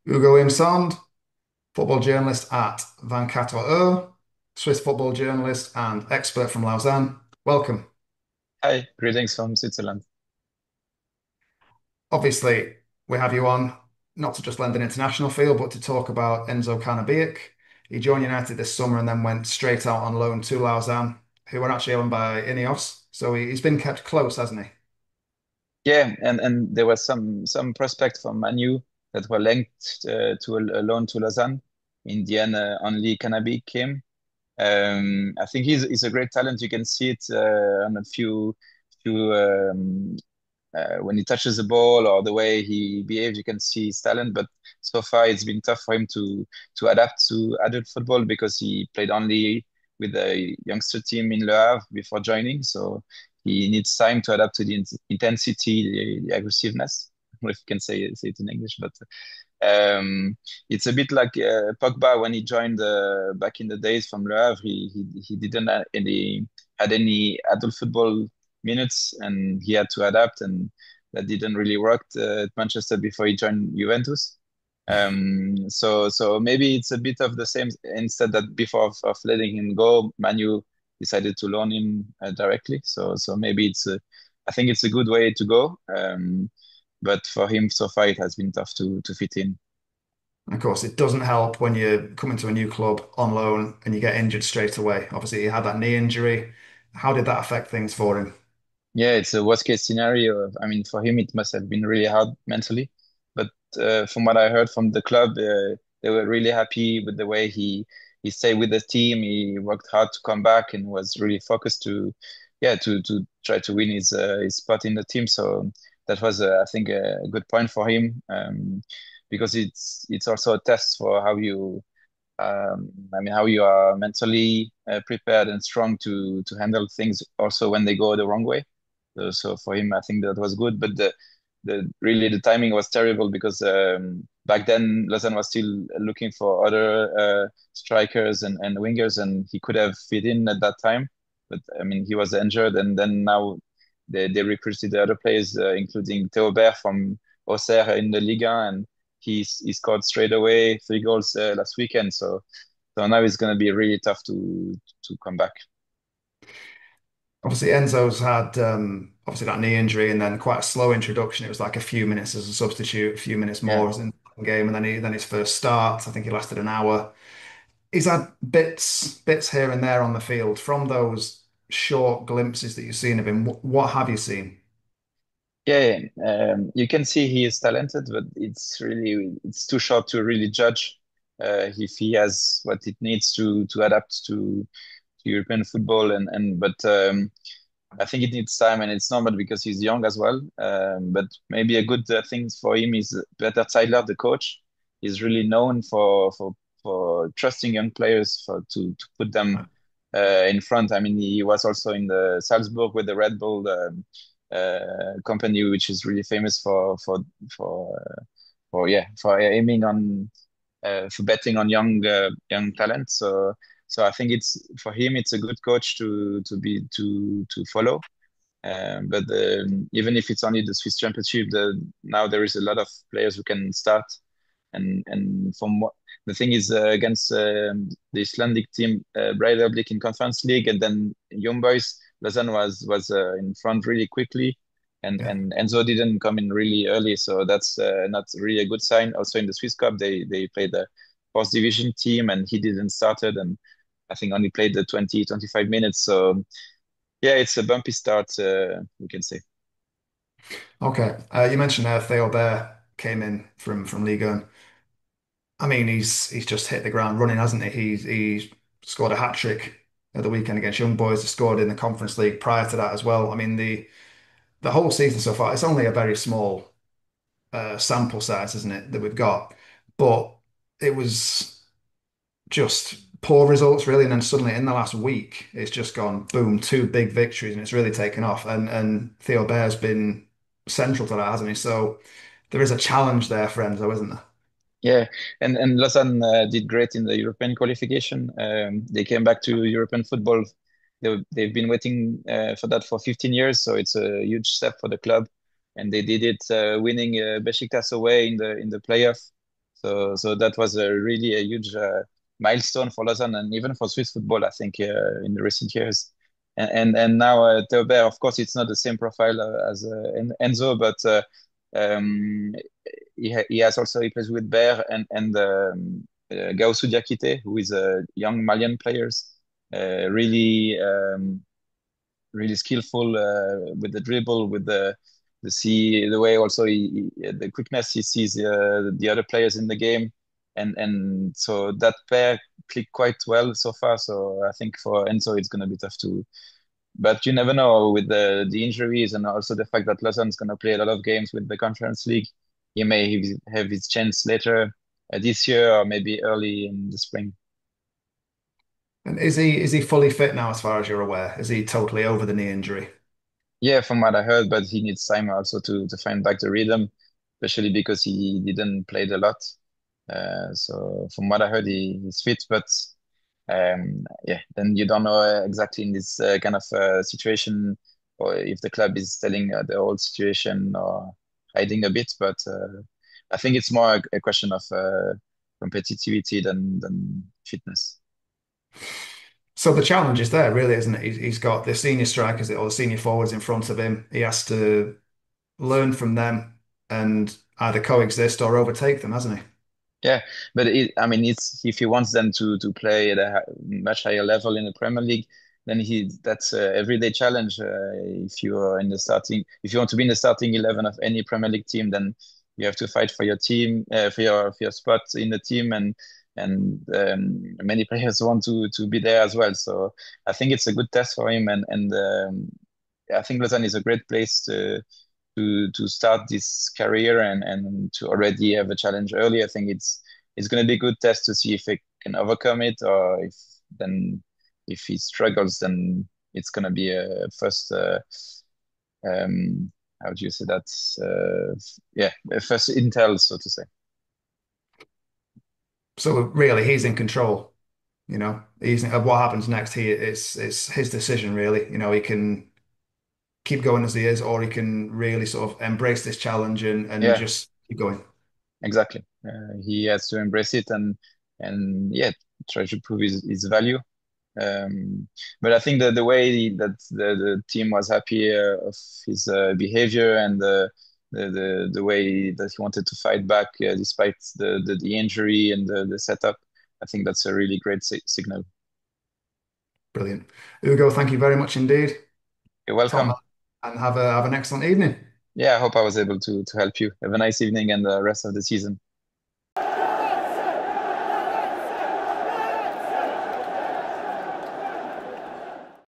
Ugo Imsand, football journalist at 24 Heures, Swiss football journalist and expert from Lausanne. Welcome. Hi, greetings from Switzerland. Obviously, we have you on not to just lend an international feel, but to talk about Enzo Kana-Biyik. He joined United this summer and then went straight out on loan to Lausanne, who are actually owned by Ineos. So he's been kept close, hasn't he? Yeah, and there was some prospect from Manu that were linked to a loan to Lausanne. In the end, only Kana-Biyik came. I think he's a great talent. You can see it on a few when he touches the ball or the way he behaves, you can see his talent. But so far, it's been tough for him to adapt to adult football because he played only with a youngster team in Le Havre before joining. So he needs time to adapt to the intensity, the aggressiveness. I don't know if you can say it in English, but um, it's a bit like Pogba when he joined back in the days from Le Havre. He didn't had any adult football minutes, and he had to adapt, and that didn't really work at Manchester before he joined Juventus. So maybe it's a bit of the same. Instead that before of letting him go, Manu decided to loan him directly. So maybe I think it's a good way to go. But for him so far it has been tough to fit in. Of course, it doesn't help when you come into a new club on loan and you get injured straight away. Obviously, he had that knee injury. How did that affect things for him? Yeah, it's a worst case scenario. I mean, for him, it must have been really hard mentally. But from what I heard from the club, they were really happy with the way he stayed with the team. He worked hard to come back and was really focused to try to win his spot in the team. So that was, I think, a good point for him, because it's also a test for I mean, how you are mentally prepared and strong to handle things also when they go the wrong way. So for him, I think that was good. But the really the timing was terrible because back then Lausanne was still looking for other strikers and wingers, and he could have fit in at that time. But I mean, he was injured, and then now they recruited the other players, including Theobert from Auxerre in the Liga, and he scored straight away 3 goals last weekend. So now it's going to be really tough to come back. Obviously, Enzo's had obviously that knee injury and then quite a slow introduction. It was like a few minutes as a substitute, a few minutes Yeah. more as in the game, and then his first start. I think he lasted an hour. He's had bits here and there on the field from those short glimpses that you've seen of him. What have you seen? Yeah, you can see he is talented, but it's too short to really judge if he has what it needs to adapt to European football and but I think it needs time and it's normal because he's young as well. But maybe a good thing for him is Peter Zeidler, the coach, is really known for trusting young players to put them in front. I mean, he was also in the Salzburg with the Red Bull company, which is really famous for for aiming on for betting on young talent. So I think it's for him it's a good coach to follow. But even if it's only the Swiss Championship, now there is a lot of players who can start. And from what the thing is against the Icelandic team, Breiðablik in Conference League, and then Young Boys, Lausanne was in front really quickly, Yeah. and Enzo didn't come in really early, so that's not really a good sign. Also in the Swiss Cup, they played the fourth division team, and he didn't started, and I think only played the 25 minutes. So yeah, it's a bumpy start, we can say. Okay. You mentioned Theo Bear came in from Liga. I mean, he's just hit the ground running, hasn't he? He scored a hat trick at the weekend against Young Boys. He scored in the Conference League prior to that as well. I mean, the whole season so far, it's only a very small sample size, isn't it, that we've got? But it was just poor results, really. And then suddenly in the last week, it's just gone boom, two big victories, and it's really taken off. And Theo Bear's been central to that, hasn't he? So there is a challenge there for Enzo, isn't there? Yeah, and Lausanne did great in the European qualification. They came back to European football. They've been waiting for that for 15 years, so it's a huge step for the club. And they did it winning Besiktas away in the playoff. So that was a really a huge milestone for Lausanne and even for Swiss football, I think, in the recent years. And now Théobert, of course, it's not the same profile as Enzo, but um, he has also he plays with Bear and Gausu Diakite, who is a young Malian players, really really skillful with the dribble, with the way also the quickness he sees the other players in the game, and so that pair clicked quite well so far. So I think for Enzo it's going to be tough to, but you never know with the injuries and also the fact that Lausanne's going to play a lot of games with the Conference League. He may have his chance later this year or maybe early in the spring. And is he fully fit now, as far as you're aware? Is he totally over the knee injury? Yeah, from what I heard, but he needs time also to find back the rhythm, especially because he didn't play a lot. So from what I heard, he's fit, but yeah, then you don't know exactly in this kind of situation, or if the club is telling the whole situation or hiding a bit. But I think it's more a question of competitivity than fitness. So the challenge is there, really, isn't it? He's got the senior strikers or the senior forwards in front of him. He has to learn from them and either coexist or overtake them, hasn't he? Yeah, but I mean, it's if he wants them to play at a much higher level in the Premier League, then that's a everyday challenge. If you are in the starting, if you want to be in the starting 11 of any Premier League team, then you have to fight for your team, for your spot in the team, and many players want to be there as well. So I think it's a good test for him, and I think Lausanne is a great place to start this career and to already have a challenge early. I think it's going to be a good test to see if he can overcome it, or then if he struggles, then it's going to be a first how do you say that? Yeah, a first intel, so to say. So really, he's in control. He's what happens next. It's his decision, really. He can keep going as he is, or he can really sort of embrace this challenge and Yeah, just keep going. exactly. He has to embrace it and yeah, try to prove his value. Um, but I think that the way that the team was happy of his behavior and the way that he wanted to fight back despite the injury and the setup, I think that's a really great signal. Brilliant. Ugo, thank you very much indeed. You're Top man, welcome. and have an excellent evening. Yeah, I hope I was able to help you. Have a nice evening and the rest of the season.